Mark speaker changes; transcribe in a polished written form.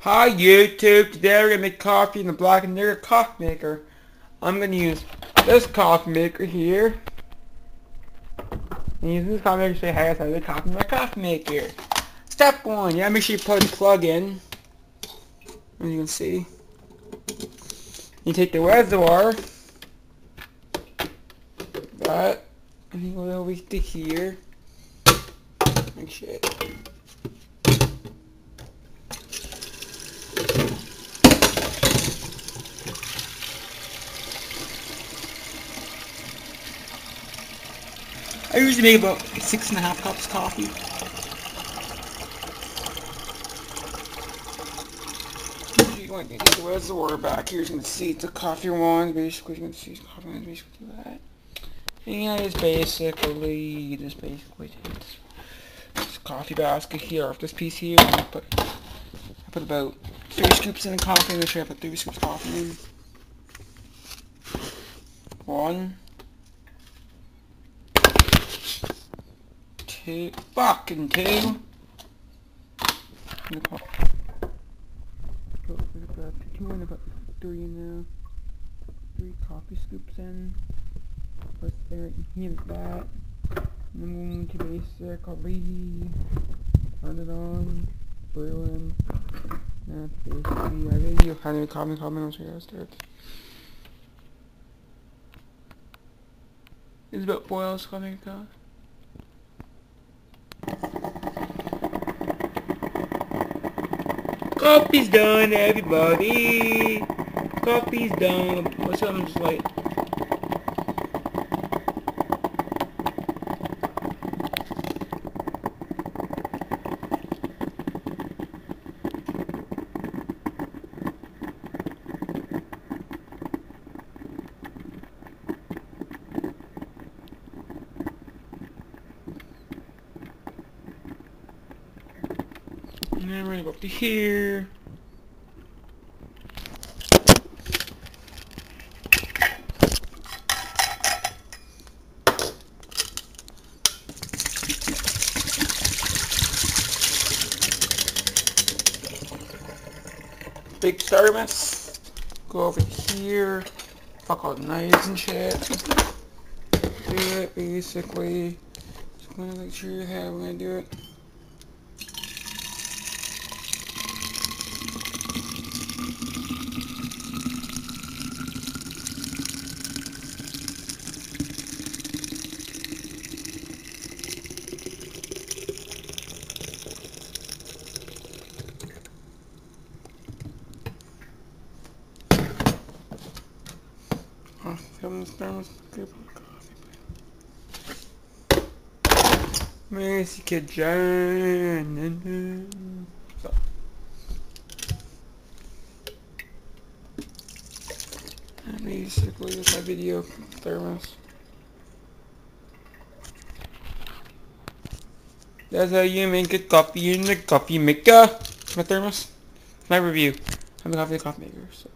Speaker 1: Hi YouTube, today we're going to make coffee in the Black & Decker coffee maker. I'm going to use this coffee maker here. And use this coffee maker to show you how to make coffee in my coffee maker. Step 1, you gotta make sure you plug the plug in. As you can see. You take the reservoir. That. And you go over to here. Like shit. I usually make about 6.5 cups coffee. Usually going to get the reservoir back here. You can see it's a coffee wand. Basically, you can see it's coffee wand. Basically that. And yeah, it's basically take this coffee basket here off this piece here. And I put about 3 scoops in the coffee. Make sure I put 3 scoops of coffee in. 1. 2. Fucking 2. And about 3 now. 3 coffee scoops in. Put there and here like that. And then we'll move to basic. I'll reheat. Turn it on. Brewing. That's basically my video. How to make coffee. I'll show you how to start. This is about 4 hours coffee maker coffee. Coffee's done, everybody. Coffee's done. What's up? I'm just like. And then we're gonna go up to here. Big thermos. Go over here. Fuck all the knives and shit. Do it basically. Just gonna make sure how we're gonna do it. From this thermos, Mercy Kitchen. So. And basically, this is my video thermos. That's how you make a coffee in the coffee maker. My thermos. My review. I'm the coffee maker, so.